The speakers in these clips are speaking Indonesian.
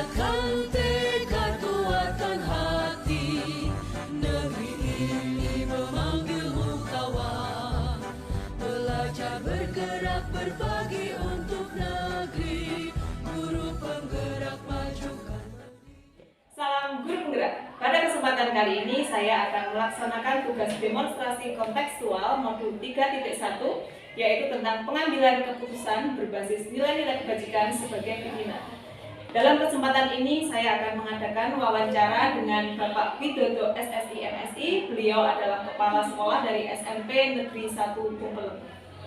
kuatkan tekad, kuatkan hati. Negeri ini memanggilmu kawan. Belajar bergerak berbagi untuk negeri. Guru penggerak majukan negeri. Salam Guru Penggerak. Pada kesempatan kali ini saya akan melaksanakan tugas demonstrasi kontekstual modul 3.1, yaitu tentang pengambilan keputusan berbasis nilai-nilai kebajikan sebagai pimpinan. Dalam kesempatan ini saya akan mengadakan wawancara dengan Bapak Widodo SSI MSI. Beliau adalah Kepala Sekolah dari SMP Negeri 1 Pempeleng.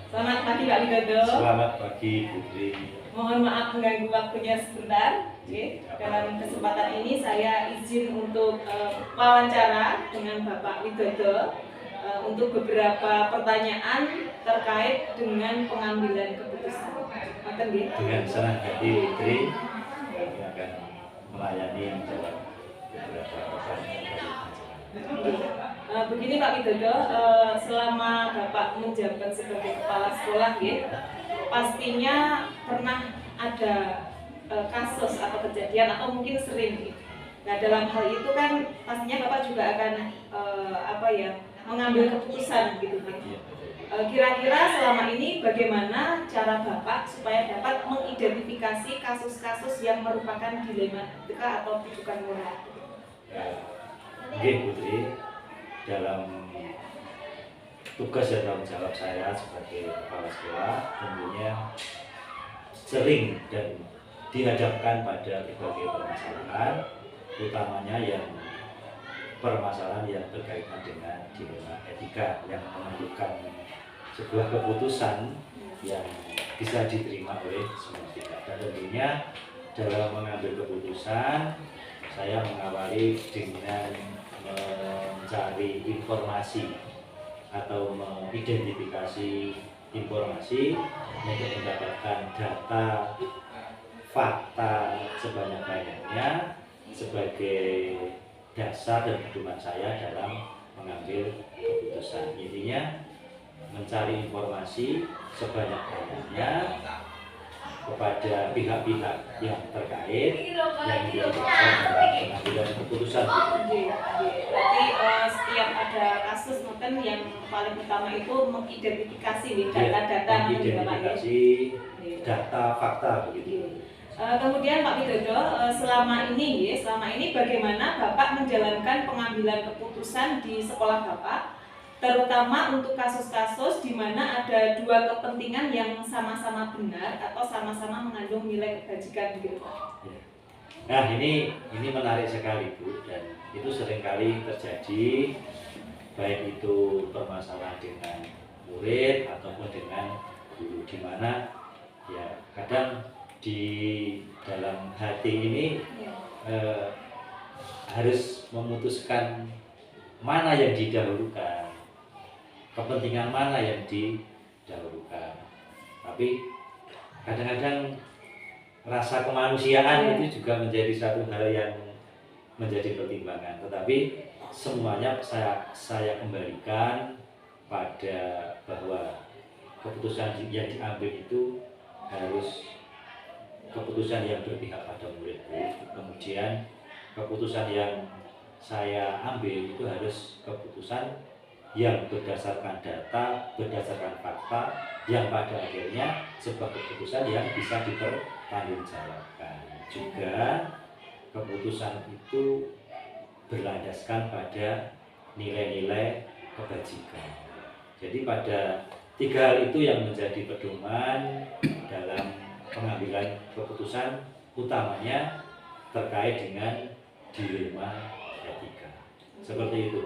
Selamat pagi Pak Widodo. Selamat pagi Putri. Mohon maaf mengganggu waktunya sebentar. Dalam kesempatan ini saya izin untuk wawancara dengan Bapak Widodo untuk beberapa pertanyaan terkait dengan pengambilan keputusan. Dengan senang hati Putri, kami akan melayani menjawab beberapa pertanyaan. Begini Pak Widodo, selama Bapak menjabat sebagai kepala sekolah, pastinya pernah ada kasus atau kejadian atau mungkin sering. Nah, dalam hal itu kan pastinya Bapak juga akan mengambil keputusan gitu. Kira-kira selama ini bagaimana cara Bapak supaya dapat mengidentifikasi kasus-kasus yang merupakan dilema etika atau rujukan moral? Oke Putri, dalam tugas dan tanggung jawab saya sebagai kepala sekolah tentunya sering dan dihadapkan pada berbagai permasalahan, utamanya yang permasalahan yang berkaitan dengan dilema etika yang menentukan sebuah keputusan yang bisa diterima oleh semua pihak. Dan tentunya dalam mengambil keputusan saya mengawali dengan mencari informasi atau mengidentifikasi informasi untuk mendapatkan data fakta sebanyak-banyaknya sebagai dasar dan pedoman saya dalam mengambil keputusan. Intinya mencari informasi sebanyak-banyaknya kepada pihak-pihak yang terkait yang dilibatkan dalam pengambilan keputusan. Berarti setiap ada kasus mungkin yang paling utama itu mengidentifikasi data-data, mengidentifikasi data fakta begitu. Kemudian Pak Widodo, selama ini bagaimana Bapak menjalankan pengambilan keputusan di sekolah Bapak, terutama untuk kasus-kasus di mana ada dua kepentingan yang sama-sama benar atau sama-sama mengandung nilai kebajikan gitu Pak? Nah ini menarik sekali Bu, dan itu seringkali terjadi, baik itu permasalahan dengan murid ataupun dengan guru, di mana ya kadang di dalam hati ini harus memutuskan mana yang didahulukan, kepentingan mana yang didahulukan. Tapi kadang-kadang rasa kemanusiaan itu juga menjadi satu hal yang menjadi pertimbangan. Tetapi semuanya saya kembalikan pada bahwa keputusan yang diambil itu harus keputusan yang berpihak pada murid. Kemudian keputusan yang saya ambil itu harus keputusan yang berdasarkan data, berdasarkan fakta, yang pada akhirnya sebuah keputusan yang bisa dipertanggungjawabkan. Juga keputusan itu berlandaskan pada nilai-nilai kebajikan. Jadi pada tiga hal itu yang menjadi pedoman dalam pengambilan keputusan, utamanya terkait dengan dilema etika. Seperti itu.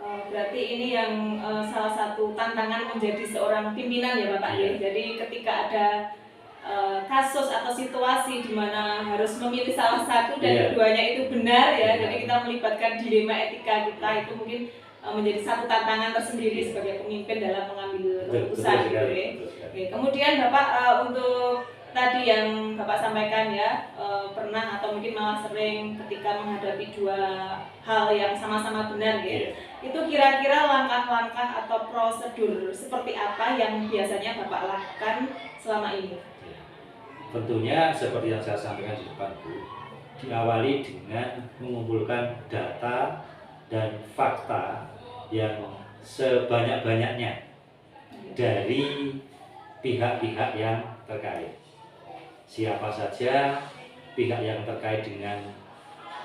Berarti ini yang salah satu tantangan menjadi seorang pimpinan ya Bapak ya. Jadi ketika ada kasus atau situasi di mana harus memilih salah satu dan keduanya itu benar ya. Jadi kita melibatkan dilema etika kita, itu mungkin menjadi satu tantangan tersendiri sebagai pemimpin dalam mengambil keputusan gitu ya. Kemudian Bapak untuk tadi yang Bapak sampaikan ya, pernah atau mungkin malah sering ketika menghadapi dua hal yang sama-sama benar ya. Itu kira-kira langkah-langkah atau prosedur seperti apa yang biasanya Bapak lakukan selama ini? Tentunya seperti yang saya sampaikan di depan Bu, diawali dengan mengumpulkan data dan fakta yang sebanyak-banyaknya dari pihak-pihak yang terkait. Siapa saja pihak yang terkait dengan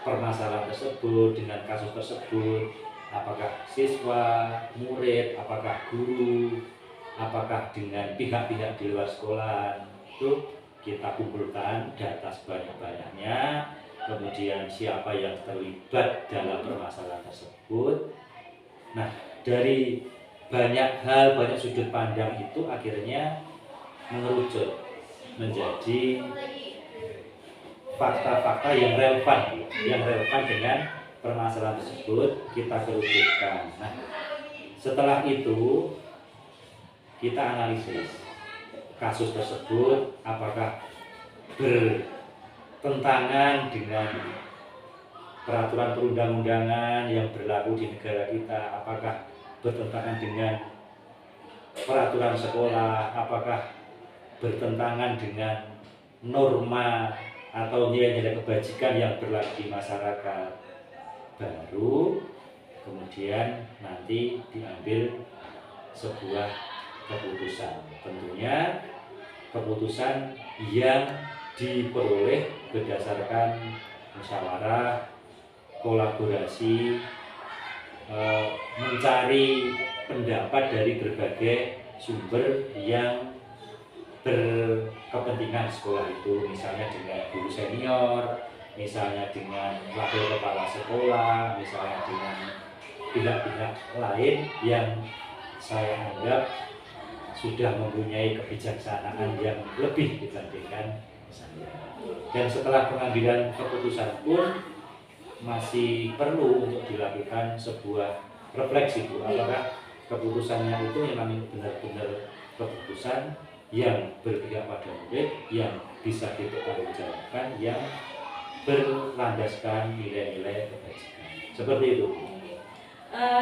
permasalahan tersebut, dengan kasus tersebut, apakah siswa, murid, apakah guru, apakah dengan pihak-pihak di luar sekolah, itu kita kumpulkan data sebanyak-banyaknya, kemudian siapa yang terlibat dalam permasalahan tersebut. Nah, dari banyak hal, banyak sudut pandang itu akhirnya mengerucut menjadi fakta-fakta yang relevan dengan permasalahan tersebut kita kerucutkan. Nah, setelah itu kita analisis kasus tersebut apakah bertentangan dengan peraturan perundang-undangan yang berlaku di negara kita, apakah bertentangan dengan peraturan sekolah, apakah bertentangan dengan norma atau nilai-nilai kebajikan yang berlaku di masyarakat, baru kemudian nanti diambil sebuah keputusan. Tentunya keputusan yang diperoleh berdasarkan musyawarah, kolaborasi, mencari pendapat dari berbagai sumber yang berkepentingan sekolah itu, misalnya dengan guru senior, misalnya dengan wakil kepala sekolah, misalnya dengan pihak-pihak lain yang saya anggap sudah mempunyai kebijaksanaan yang lebih dibandingkan saya. Dan setelah pengambilan keputusan pun masih perlu untuk dilakukan sebuah refleksi, Bu. Apakah keputusannya itu memang benar-benar keputusan yang berpihak pada murid, yang bisa dipertanggungjawabkan, yang berlandaskan nilai-nilai kebajikan. Seperti itu.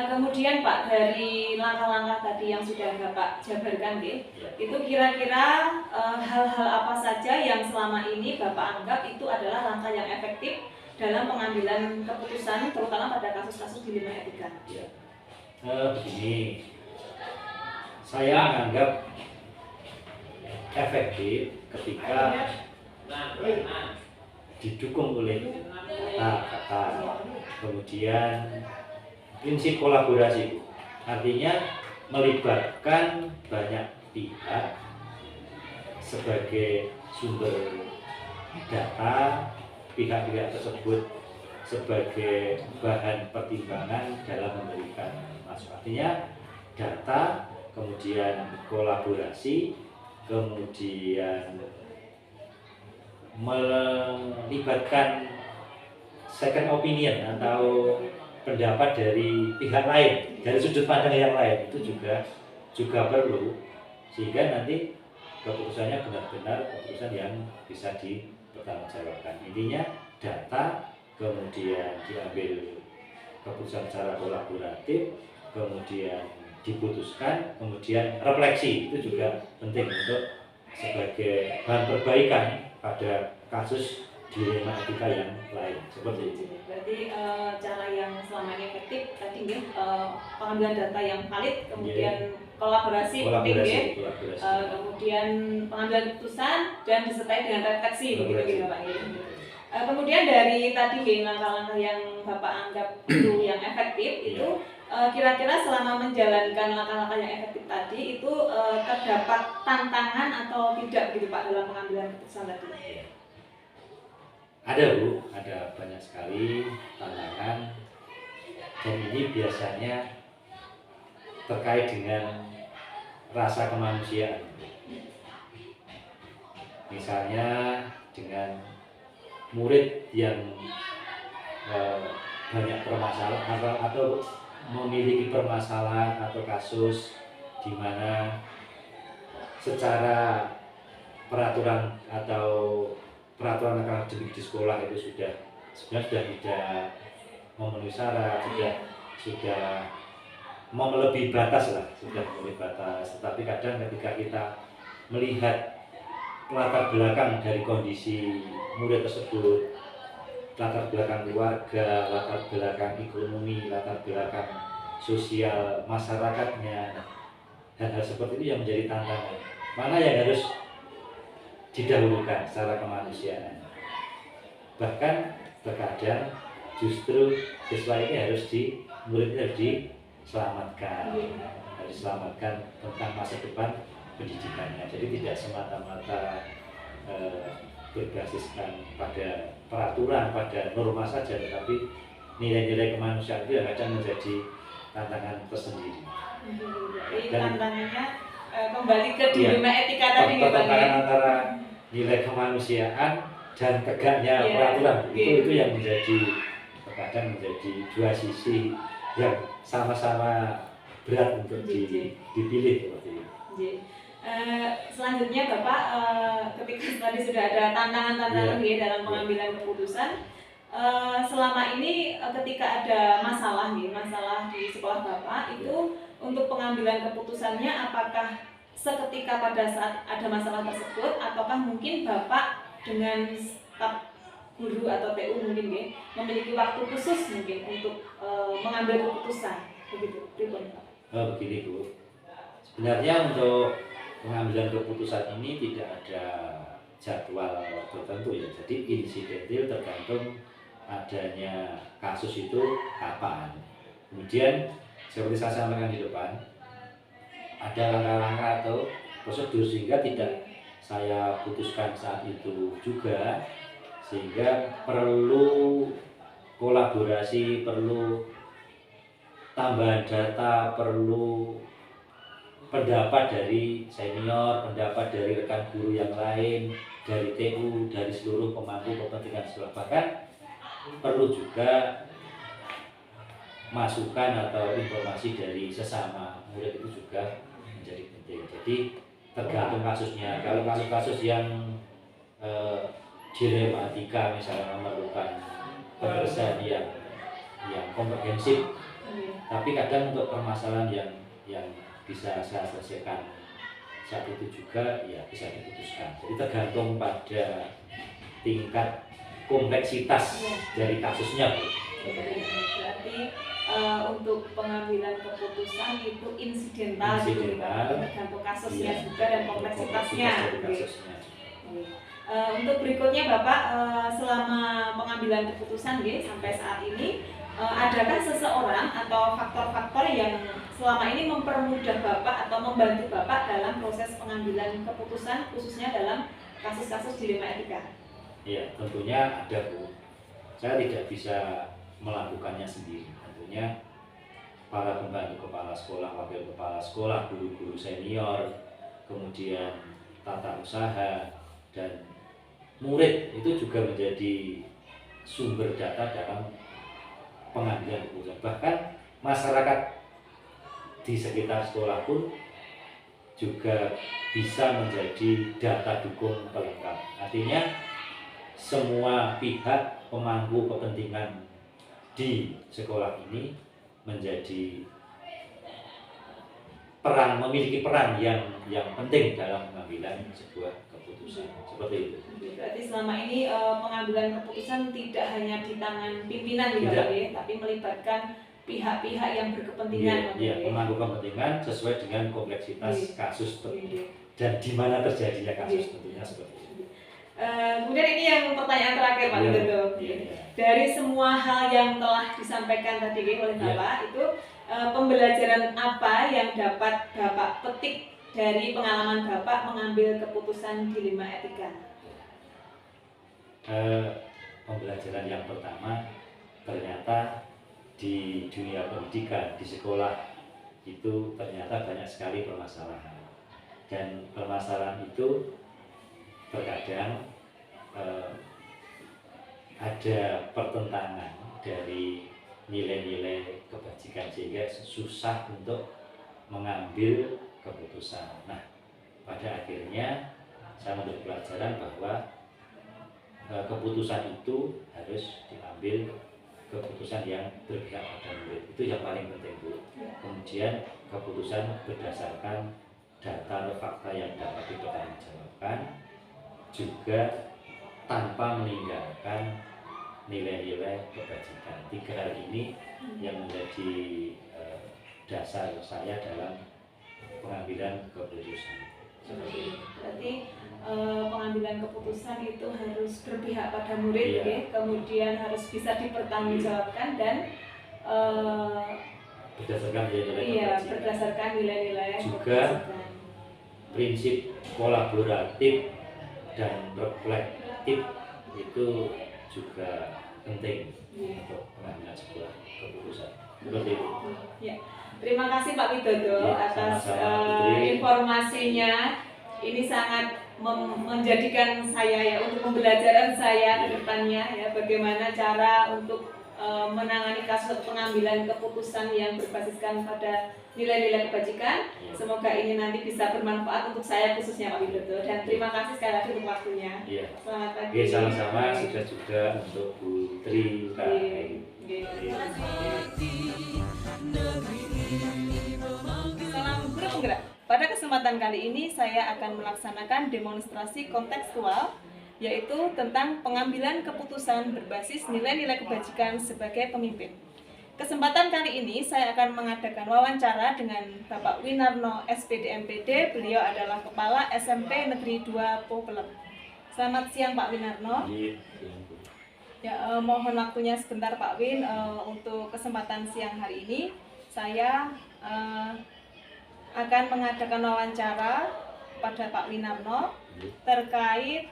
Kemudian Pak, dari langkah-langkah tadi yang sudah Bapak jabarkan, itu kira-kira hal-hal apa saja yang selama ini Bapak anggap itu adalah langkah yang efektif dalam pengambilan keputusan, terutama pada kasus-kasus dilema etika? Begini, saya menganggap efektif ketika didukung oleh kata-kata, kemudian prinsip kolaborasi, artinya melibatkan banyak pihak sebagai sumber data, pihak-pihak tersebut sebagai bahan pertimbangan dalam memberikan masukan. Artinya data, kemudian kolaborasi, kemudian melibatkan second opinion atau pendapat dari pihak lain, dari sudut pandang yang lain, itu juga perlu, sehingga nanti keputusannya benar-benar keputusan yang bisa dipertanggungjawabkan. Intinya data, kemudian diambil keputusan secara kolaboratif, kemudian diputuskan, kemudian refleksi, itu juga penting untuk sebagai bahan perbaikan pada kasus dilema etika yang lain. Seperti itu. Berarti cara yang selama ini efektif tadi pengambilan data yang valid, kemudian kolaborasi, kemudian pengambilan keputusan dan disertai dengan refleksi, begitu Pak. Kemudian dari tadi langkah-langkah yang Bapak anggap itu yang efektif itu kira-kira selama menjalankan langkah-langkah yang efektif tadi itu terdapat tantangan atau tidak gitu Pak dalam pengambilan keputusan tadi? Ada Bu, ada banyak sekali tantangan, dan ini biasanya terkait dengan rasa kemanusiaan. Misalnya dengan murid yang banyak permasalahan atau memiliki permasalahan atau kasus di mana secara peraturan akademik di sekolah itu sebenarnya sudah tidak memenuhi syarat, sudah melebihi batas lah, Tetapi kadang ketika kita melihat latar belakang dari kondisi murid tersebut, latar belakang keluarga, latar belakang ekonomi, latar belakang sosial masyarakatnya. Hal-hal seperti itu yang menjadi tantangan. Mana yang harus didahulukan secara kemanusiaan. Bahkan terkadang justru siswa ini murid harus diselamatkan, harus diselamatkan tentang masa depan pendidikannya. Jadi tidak semata-mata berbasiskan pada peraturan, pada norma saja, tetapi nilai-nilai kemanusiaan itu kadang menjadi tantangan tersendiri. Jadi tantangannya kembali ke dilema etika tadi ya Pak. Pertentangan antara nilai kemanusiaan dan tegaknya peraturan itu yang terkadang menjadi dua sisi yang sama-sama berat untuk dipilih seperti itu. Selanjutnya Bapak, ketika tadi sudah ada tantangan-tantangan dalam pengambilan keputusan, selama ini ketika ada masalah di sekolah Bapak itu untuk pengambilan keputusannya apakah seketika pada saat ada masalah tersebut ataukah mungkin Bapak dengan staf guru atau TU mungkin memiliki waktu khusus mungkin untuk mengambil keputusan begitu, Pak? Begini Bu, sebenarnya untuk pengambilan keputusan ini tidak ada jadwal tertentu ya, jadi insidentil tergantung adanya kasus itu kapan. Kemudian seperti saya sampaikan di depan, ada langkah-langkah atau prosedur sehingga tidak saya putuskan saat itu juga, sehingga perlu kolaborasi, perlu tambahan data, perlu pendapat dari senior, pendapat dari rekan guru yang lain, dari TU, dari seluruh pemangku kepentingan sekolah, bahkan perlu juga masukan atau informasi dari sesama murid itu juga menjadi penting. Jadi tergantung kasusnya. Kalau kasus-kasus yang dilematika misalnya memerlukan penyelesaian yang komprehensif, tapi kadang untuk permasalahan yang bisa saya selesaikan saat itu juga ya bisa diputuskan. Jadi tergantung pada tingkat kompleksitas dari kasusnya. Berarti untuk pengambilan keputusan itu insidental, tergantung kasusnya juga dan kompleksitasnya. Untuk berikutnya Bapak, selama pengambilan keputusan sampai saat ini, adakah seseorang atau faktor-faktor yang selama ini mempermudah Bapak atau membantu Bapak dalam proses pengambilan keputusan khususnya dalam kasus-kasus dilema etika? Iya, tentunya ada Bu. Saya tidak bisa melakukannya sendiri. Tentunya para pembantu kepala sekolah, wakil kepala sekolah, guru-guru senior, kemudian tata usaha dan murid itu juga menjadi sumber data dalam pengambilan keputusan. Bahkan masyarakat di sekitar sekolah pun juga bisa menjadi data dukung pelengkap. Artinya semua pihak pemangku kepentingan di sekolah ini memiliki peran yang penting dalam pengambilan sebuah keputusan. Seperti itu. Berarti selama ini pengambilan keputusan tidak hanya di tangan pimpinan tapi melibatkan pihak-pihak yang berkepentingan. Iya, pemangku kepentingan sesuai dengan kompleksitas kasus dan di mana terjadinya kasus tentunya seperti itu. Kemudian ini yang pertanyaan terakhir Pak Widodo. Dari semua hal yang telah disampaikan tadi oleh Bapak itu pembelajaran apa yang dapat Bapak petik dari pengalaman Bapak mengambil keputusan dilema etika? Pembelajaran yang pertama, ternyata di dunia pendidikan, di sekolah itu ternyata banyak sekali permasalahan, dan permasalahan itu terkadang ada pertentangan dari nilai-nilai kebajikan sehingga susah untuk mengambil keputusan. Nah, pada akhirnya saya mendapat pelajaran bahwa keputusan itu harus diambil keputusan yang berpihak pada murid. Itu yang paling penting Bu. Kemudian keputusan berdasarkan data atau fakta yang dapat dipertanggungjawabkan, juga tanpa meninggalkan nilai-nilai kebajikan. 3 hal ini yang menjadi dasar saya dalam pengambilan keputusan. Seperti itu. Berarti pengambilan keputusan itu harus berpihak pada murid, Iya. ya, kemudian harus bisa dipertanggungjawabkan dan Berdasarkan nilai-nilai iya, kebajikan. berdasarkan nilai-nilai Juga kebajikan. Prinsip kolaboratif dan reflektif itu juga penting untuk mengambil sebuah keputusan. Seperti itu. Ya. Terima kasih Pak Widodo Ya, atas sama-sama, Putri. informasinya. Ini sangat menjadikan saya ya untuk pembelajaran saya ke depannya ya, bagaimana cara untuk menangani kasus pengambilan keputusan yang berbasiskan pada nilai-nilai kebajikan. Ya. Semoga ini nanti bisa bermanfaat untuk saya khususnya Pak Widodo, dan terima kasih sekali lagi untuk waktunya. Iya. Selamat pagi. Oke, sama-sama. Sukses juga untuk Bu Tri. Oke. Salam guru penggerak. Pada kesempatan kali ini saya akan melaksanakan demonstrasi kontekstual, yaitu tentang pengambilan keputusan berbasis nilai-nilai kebajikan sebagai pemimpin. Kesempatan kali ini saya akan mengadakan wawancara dengan Bapak Winarno SPD MPD. Beliau adalah Kepala SMP Negeri 2 Popelem. Selamat siang Pak Winarno. Ya, mohon waktunya sebentar Pak Win untuk kesempatan siang hari ini. Saya akan mengadakan wawancara pada Pak Winarno terkait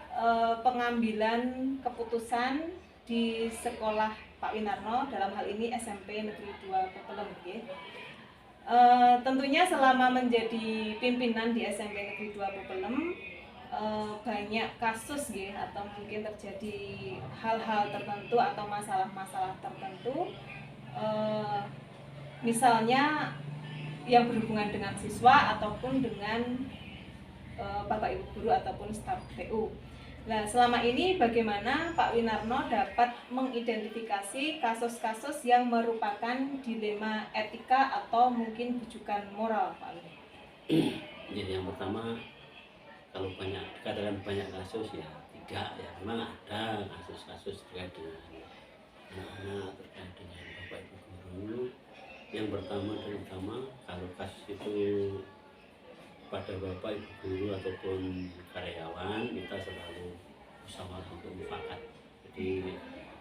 pengambilan keputusan di sekolah Pak Winarno, dalam hal ini SMP Negeri 2 Popelem. Tentunya selama menjadi pimpinan di SMP Negeri 2 Popelem, banyak kasus atau mungkin terjadi hal-hal tertentu atau masalah-masalah tertentu, misalnya yang berhubungan dengan siswa ataupun dengan Bapak Ibu guru ataupun staf TU. Nah, selama ini bagaimana Pak Winarno dapat mengidentifikasi kasus-kasus yang merupakan dilema etika atau mungkin bujukan moral, Pak Win? Jadi yang pertama, kalau dikatakan banyak kasus ya tidak ya, memang ada kasus-kasus terkait dengan anak-anak, terkait dengan Bapak Ibu guru. Yang pertama dan utama, kalau kasus itu pada Bapak Ibu guru ataupun karyawan, kita selalu musyawarah untuk mufakat. Jadi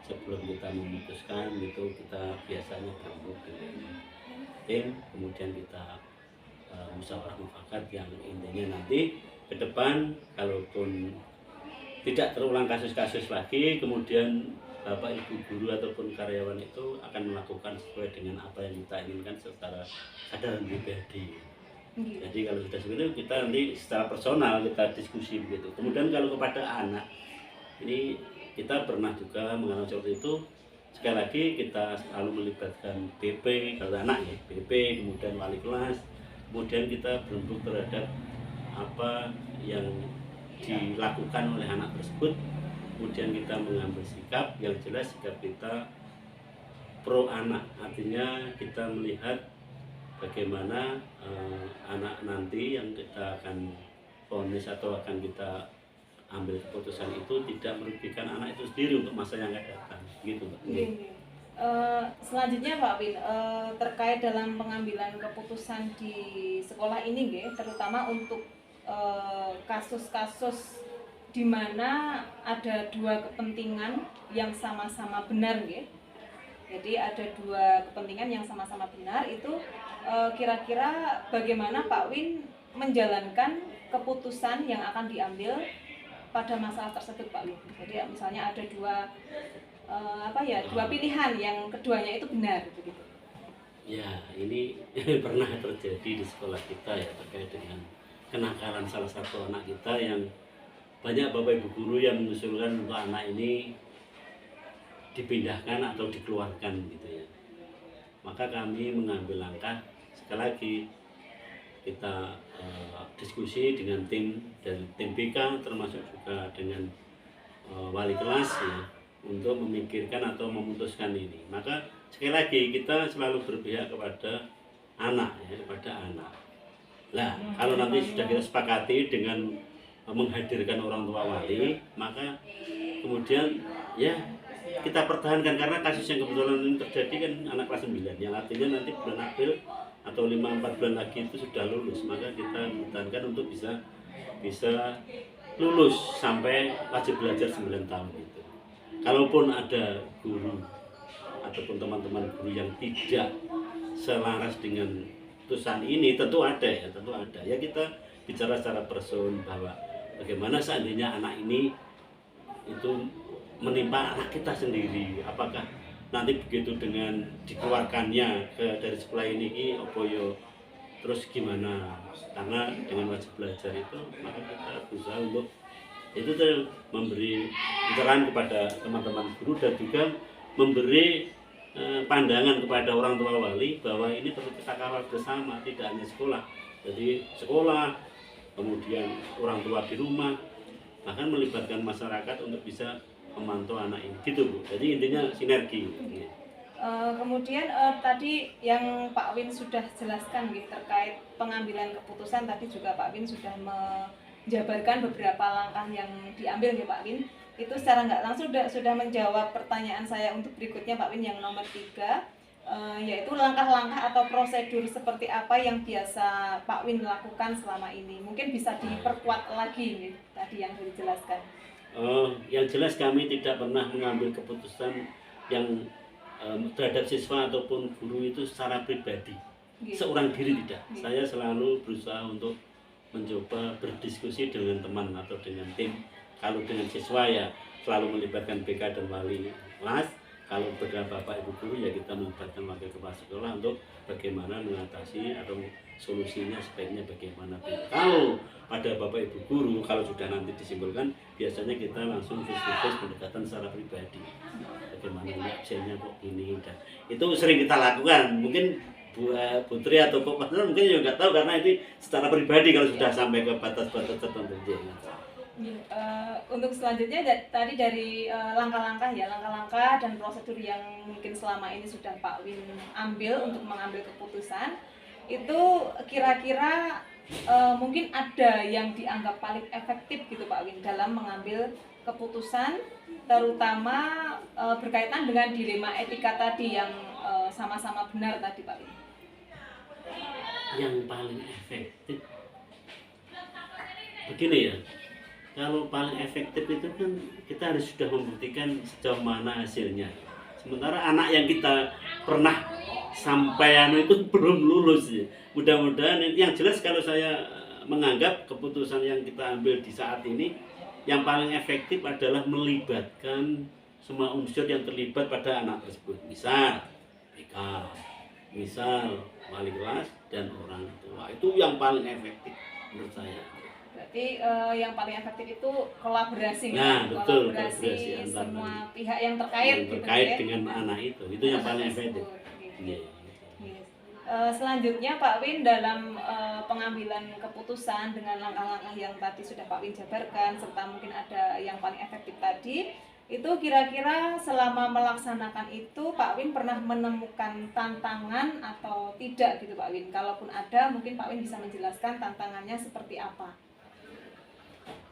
sebelum kita memutuskan itu kita biasanya berembuk dengan tim, kemudian kita musyawarah mufakat yang intinya nanti ke depan kalaupun tidak terulang kasus-kasus lagi, kemudian Bapak Ibu guru ataupun karyawan itu akan melakukan sesuai dengan apa yang kita inginkan secara sadar dan pribadi. Jadi kalau sudah seperti itu, kita nanti secara personal kita diskusi begitu. Kemudian kalau kepada anak, ini kita pernah juga mengalami seperti itu. Sekali lagi kita selalu melibatkan BP, kalau anak ya BP, kemudian wali kelas, kemudian kita berembuk terhadap apa yang dilakukan oleh anak tersebut. Kemudian kita mengambil sikap yang jelas, sikap kita pro anak, artinya kita melihat bagaimana anak nanti yang kita akan vonis atau akan kita ambil keputusan itu tidak merugikan anak itu sendiri untuk masa yang akan datang, gitu Mbak. Selanjutnya Pak Win, terkait dalam pengambilan keputusan di sekolah ini, terutama untuk kasus-kasus di mana ada dua kepentingan yang sama-sama benar, jadi ada dua kepentingan yang sama-sama benar, itu kira-kira bagaimana Pak Win menjalankan keputusan yang akan diambil pada masalah tersebut Pak Win? Jadi misalnya ada dua pilihan yang keduanya itu benar begitu. Ya, ini pernah terjadi di sekolah kita ya, terkait dengan kenakalan salah satu anak kita yang banyak Bapak Ibu guru yang mengusulkan untuk anak ini dipindahkan atau dikeluarkan gitu ya. Maka kami mengambil langkah, sekali lagi kita diskusi dengan tim dari tim BK termasuk juga dengan wali kelas ya, untuk memikirkan atau memutuskan ini. Maka sekali lagi kita selalu berpihak kepada anak ya, kepada anak. Nah, kalau nanti sudah kita sepakati dengan menghadirkan orang tua wali, maka kemudian ya kita pertahankan karena kasus yang kebetulan ini terjadi kan anak kelas 9 yang artinya nanti bulan April atau 5-4 bulan lagi itu sudah lulus, maka kita pertahankan untuk bisa lulus sampai wajib belajar 9 tahun itu. Kalaupun ada guru ataupun teman-teman guru yang tidak selaras dengan putusan ini, tentu ada. Ya kita bicara secara person bahwa bagaimana seandainya anak ini itu menimpa anak kita sendiri, apakah nanti begitu dengan dikeluarkannya dari sekolah ini opoyo terus gimana, karena dengan wajib belajar itu maka kita berusaha untuk itu memberi pencerahan kepada teman-teman guru dan juga memberi pandangan kepada orang tua wali bahwa ini perlu kita kawal bersama, tidak hanya sekolah. Jadi sekolah, kemudian orang tua di rumah, bahkan melibatkan masyarakat untuk bisa memantau anak ini, gitu Bu. Jadi intinya sinergi. Kemudian tadi yang Pak Win sudah jelaskan gitu, terkait pengambilan keputusan, tadi juga Pak Win sudah menjabarkan beberapa langkah yang diambil ya Pak Win. Itu secara nggak langsung sudah menjawab pertanyaan saya untuk berikutnya Pak Win yang nomor 3, yaitu langkah-langkah atau prosedur seperti apa yang biasa Pak Win lakukan selama ini. Mungkin bisa diperkuat lagi nih, tadi yang sudah dijelaskan. Yang jelas kami tidak pernah mengambil keputusan yang terhadap siswa ataupun guru itu secara pribadi, seorang diri tidak. Saya selalu berusaha untuk mencoba berdiskusi dengan teman atau dengan tim. Kalau dengan siswa ya selalu melibatkan BK dan wali kelas. Kalau pada bapak ibu guru ya kita melibatkan wakil kepala sekolah untuk bagaimana mengatasi atau solusinya sebaiknya bagaimana. Kalau pada bapak ibu guru, kalau sudah nanti disimpulkan, biasanya kita langsung face-to-face pendekatan secara pribadi. Bagaimana ini absennya kok ini, dan itu sering kita lakukan. Mungkin Bu Putri atau Pak Pastor mungkin juga nggak tahu karena itu secara pribadi kalau sudah sampai ke batas-batas tertentu. Untuk selanjutnya tadi dari langkah-langkah dan prosedur yang mungkin selama ini sudah Pak Win ambil untuk mengambil keputusan, itu kira-kira mungkin ada yang dianggap paling efektif gitu Pak Win dalam mengambil keputusan, terutama berkaitan dengan dilema etika tadi yang sama-sama benar tadi Pak Win. Yang paling efektif begini ya, kalau paling efektif itu kan kita harus sudah membuktikan sejauh mana hasilnya. Sementara anak yang kita pernah sampai itu belum lulus ya. Mudah-mudahan yang jelas kalau saya menganggap keputusan yang kita ambil di saat ini yang paling efektif adalah melibatkan semua unsur yang terlibat pada anak tersebut. Misal BK, misal wali kelas dan orang tua. Itu yang paling efektif menurut saya. Berarti yang paling efektif itu kolaborasi, nah, betul, kolaborasi semua pihak yang terkait dengan anak itu yang paling efektif. Selanjutnya Pak Win dalam pengambilan keputusan dengan langkah-langkah yang tadi sudah Pak Win jabarkan serta mungkin ada yang paling efektif tadi, itu kira-kira selama melaksanakan itu Pak Win pernah menemukan tantangan atau tidak gitu Pak Win? Kalaupun ada, mungkin Pak Win bisa menjelaskan tantangannya seperti apa?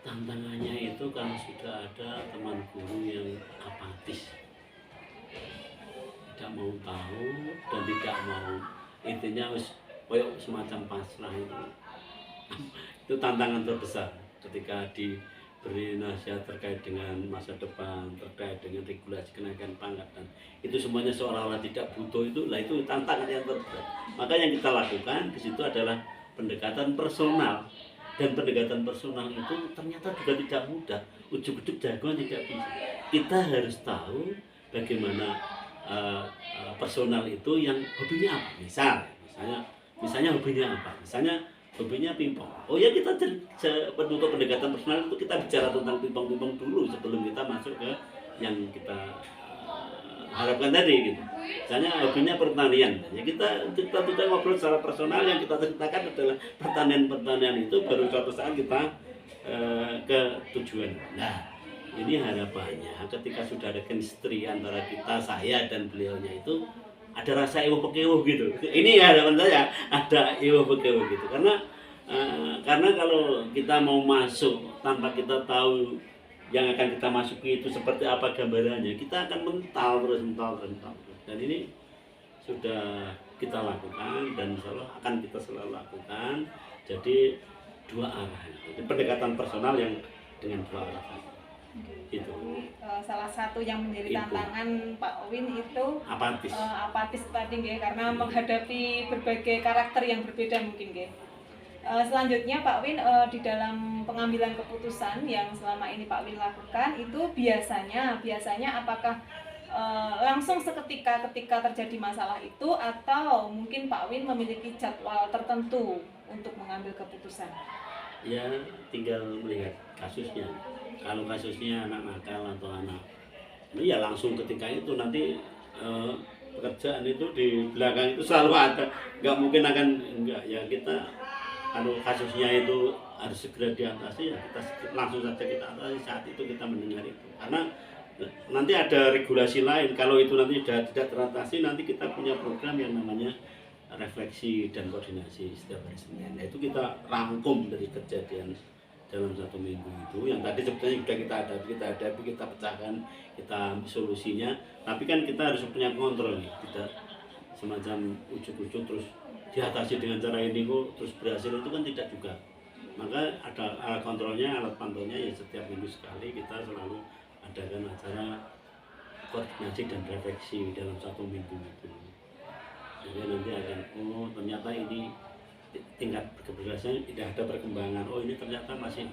Tantangannya itu kalau sudah ada teman guru yang apatis, tidak mau tahu dan tidak mau, intinya kayak semacam pasrah itu tantangan terbesar ketika diberi nasihat terkait dengan masa depan, terkait dengan regulasi kenaikan pangkat, dan itu semuanya seolah-olah tidak butuh itu tantangan yang terberat. Maka yang kita lakukan di situ adalah pendekatan personal. Dan pendekatan personal itu ternyata juga tidak mudah, ujuk-ujuk jagoan tidak bisa. Kita harus tahu bagaimana personal itu yang hobinya apa. Misalnya hobinya apa? Misalnya hobinya pingpong. Oh ya, kita untuk pendekatan personal itu kita bicara tentang pingpong dulu sebelum kita masuk ke yang kita harapkan tadi gitu. Misalnya hobinya pertanian, ya kita ngobrol secara personal, yang kita ceritakan adalah pertanian itu, baru suatu saat kita ke tujuan. Nah, ini harapannya ketika sudah ada chemistry antara kita, saya dan beliaunya itu ada rasa ewo-pekewo gitu. Ini harapan saya, ada ewo-pekewo gitu. Karena kalau kita mau masuk tanpa kita tahu yang akan kita masuki itu seperti apa gambarannya, kita akan mental terus. Dan ini sudah kita lakukan dan insya Allah akan kita selalu lakukan. Jadi dua arah, jadi pendekatan personal yang dengan dua arah itu. Salah satu yang menjadi Itu. tantangan Pak Win itu Apatis. apatis tadi nggih, karena menghadapi berbagai karakter yang berbeda mungkin nggih. Selanjutnya Pak Win, di dalam pengambilan keputusan yang selama ini Pak Win lakukan itu biasanya apakah langsung seketika ketika terjadi masalah itu, atau mungkin Pak Win memiliki jadwal tertentu untuk mengambil keputusan? Ya tinggal melihat kasusnya. Kalau kasusnya anak nakal atau anak ini ya langsung ketika itu, nanti pekerjaan itu di belakang itu selalu ada, nggak mungkin akan enggak ya. Kita kalau kasusnya itu harus segera diatasi ya kita langsung saja kita atasi saat itu kita mendengar itu, karena nanti ada regulasi lain. Kalau itu nanti sudah tidak teratasi, nanti kita punya program yang namanya refleksi dan koordinasi setiap hari Senin. Nah, itu kita rangkum dari kejadian dalam 1 minggu itu yang tadi sebetulnya sudah kita hadapi, kita pecahkan, kita ambil solusinya. Tapi kan kita harus punya kontrol nih, tidak semacam ujuk-ujuk terus diatasi dengan cara ini kok terus berhasil, itu kan tidak juga. Maka ada alat kontrolnya, alat pantaunya ya setiap minggu sekali kita selalu adakan acara koordinasi dan refleksi dalam 1 minggu itu. Jadi nanti akan, oh ternyata ini tingkat keberhasilan tidak ada perkembangan, oh ini ternyata masih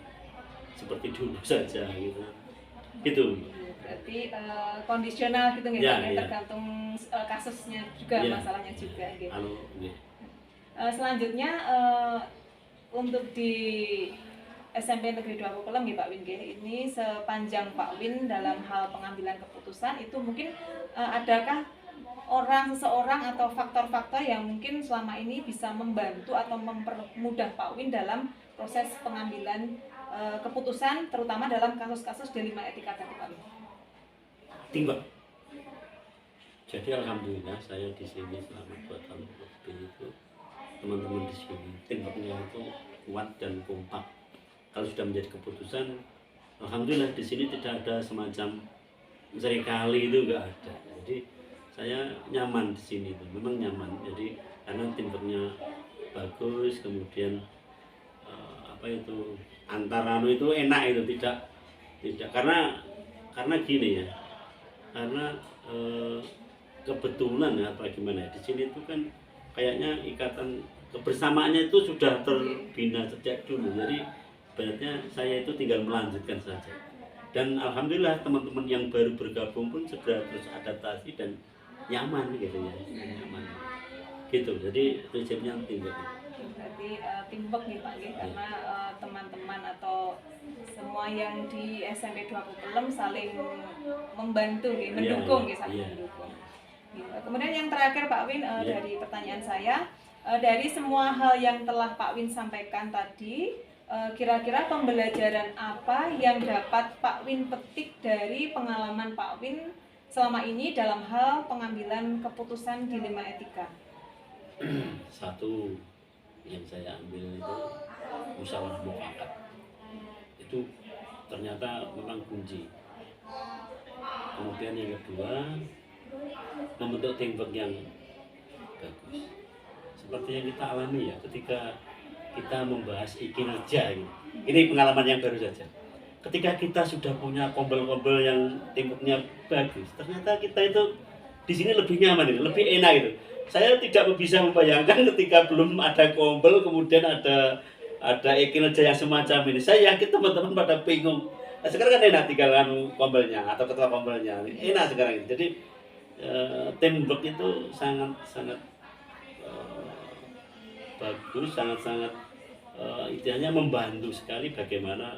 seperti dulu saja gitu. Berarti kondisional gitu nggih, Ya, ya. tergantung kasusnya juga, Ya, masalahnya juga nggih. ya. Selanjutnya untuk di SMP Negeri 2 Pukelem nggih Pak Win nggih, ini sepanjang Pak Win dalam hal pengambilan keputusan itu mungkin adakah seseorang atau faktor-faktor yang mungkin selama ini bisa membantu atau mempermudah Pak Win dalam proses pengambilan keputusan, terutama dalam kasus-kasus D5 etika tadi Pak Win? Timbang. Jadi alhamdulillah saya di sini selama 2 tahun lebih itu, teman-teman di sini timbangnya itu kuat dan kompak. Kalau sudah menjadi keputusan, alhamdulillah di sini tidak ada semacam seringkali itu, enggak ada. Jadi saya nyaman di sini itu, memang nyaman. Jadi karena timbangnya bagus, kemudian antara itu enak, itu tidak karena gini ya, karena kebetulan ya apa gimana ya, di sini itu kan kayaknya ikatan kebersamaannya itu sudah terbina sejak dulu. Jadi berarti saya itu tinggal melanjutkan saja, dan alhamdulillah teman-teman yang baru bergabung pun sudah terus adaptasi dan nyaman gitu ya, nyaman gitu. Jadi prinsipnya timbang. Berarti teamwork nih Pak ya, karena teman-teman atau semua yang di SMP 2 Pukelem saling membantu nih, mendukung nih, saling mendukung. Kemudian yang terakhir Pak Win, dari pertanyaan saya, dari semua hal yang telah Pak Win sampaikan tadi, kira-kira pembelajaran apa yang dapat Pak Win petik dari pengalaman Pak Win selama ini dalam hal pengambilan keputusan dilema etika? Satu yang saya ambil itu musyawarah mufakat. Itu ternyata memang kunci. Kemudian yang kedua, membentuk teamwork yang bagus. Seperti yang kita alami ya ketika kita membahas kinerja ini. Ini pengalaman yang baru saja. Ketika kita sudah punya kombel-kombel yang teamworknya bagus, ternyata kita itu di sini lebih nyaman, lebih enak gitu. Saya tidak bisa membayangkan ketika belum ada kombel, kemudian ada kinerja yang semacam ini. Saya yakin teman-teman pada bingung. Nah, sekarang kan enak tinggal kombelnya atau ketua kombelnya, enak sekarang ini. Jadi teamwork itu sangat bagus, sangat istilahnya membantu sekali bagaimana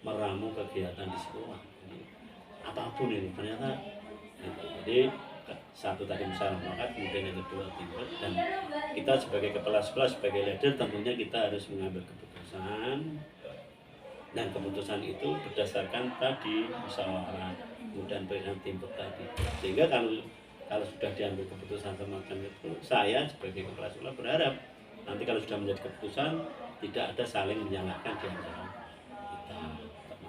meramu kegiatan di sekolah. Apapun ini ternyata gitu. Jadi satu tadi musyawarah, kemudian yang kedua teamwork, dan kita sebagai kepala sekolah, sebagai leader tentunya kita harus mengambil keputusan, dan keputusan itu berdasarkan tadi musyawarah, kemudian berikan teamwork tadi. Sehingga kalau sudah diambil keputusan semacam itu, saya sebagai kepala sekolah berharap nanti kalau sudah menjadi keputusan tidak ada saling menyalahkan di antara kita,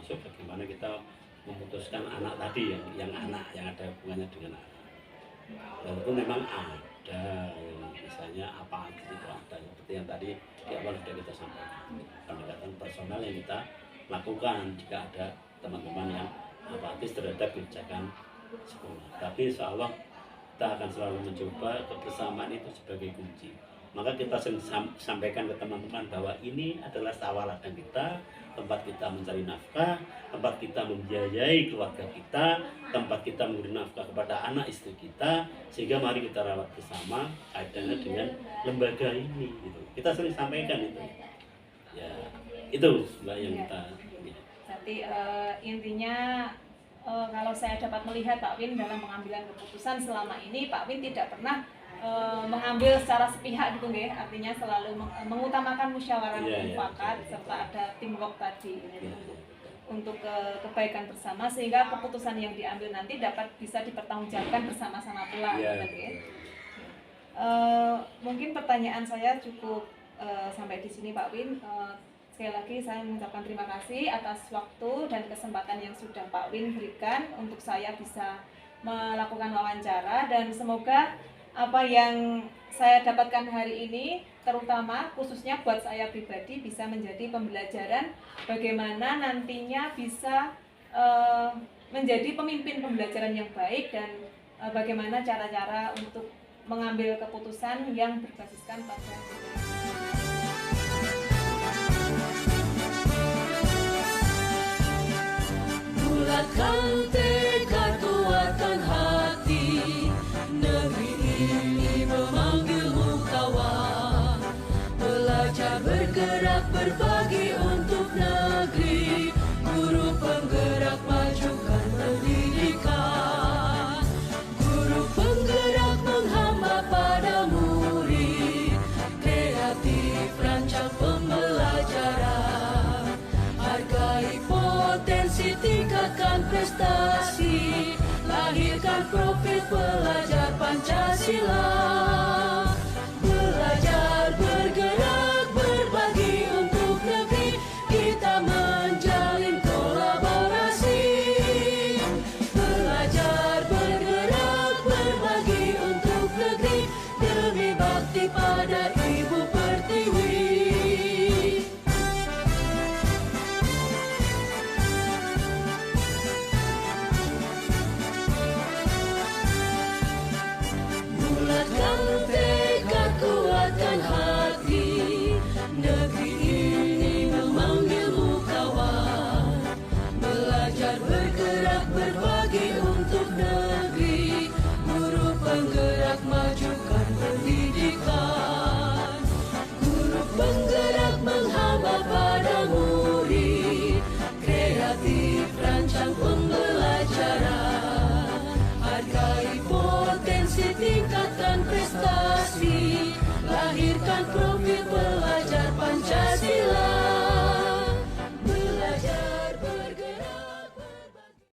termasuk bagaimana kita memutuskan anak tadi yang anak yang ada hubungannya dengan anak. Walaupun memang ada yang misalnya apa itu ada seperti yang tadi di awal sudah kita sampaikan, pendekatan personal yang kita lakukan jika ada teman-teman yang apatis terhadap kebijakan sekolah. Tapi insya Allah kita akan selalu mencoba kebersamaan itu sebagai kunci. Maka kita sampaikan ke teman-teman bahwa ini adalah sawah ladang kita, tempat kita mencari nafkah, tempat kita membiayai keluarga kita, tempat kita memberi nafkah kepada anak istri kita, sehingga mari kita rawat bersama kaitannya dengan lembaga ini. Gitu. Kita sering sampaikan itu. Ya, itu Mbak yang kita. Jadi intinya kalau saya dapat melihat Pak Win dalam pengambilan keputusan selama ini, Pak Win tidak pernah mengambil secara sepihak gitu nggih, artinya selalu mengutamakan musyawarah mufakat serta ada teamwork tadi untuk kebaikan bersama, sehingga keputusan yang diambil nanti dapat bisa dipertanggungjawabkan bersama-sama pula. Mungkin pertanyaan saya cukup sampai di sini Pak Win. Sekali lagi saya mengucapkan terima kasih atas waktu dan kesempatan yang sudah Pak Win berikan untuk saya bisa melakukan wawancara, dan semoga apa yang saya dapatkan hari ini, terutama khususnya buat saya pribadi, bisa menjadi pembelajaran bagaimana nantinya bisa menjadi pemimpin pembelajaran yang baik, dan bagaimana cara-cara untuk mengambil keputusan yang berbasiskan pada bulatkan tekad, kuatkan hati, negeri ini memanggilmu kawan. Belajar bergerak berbagi untuk negeri, guru penggerak majukan pendidikan, guru penggerak menghamba pada murid, kreatif rancang pembelajaran, hargai potensi, tingkatkan prestasi, lahirkan profil pelajar Pancasila.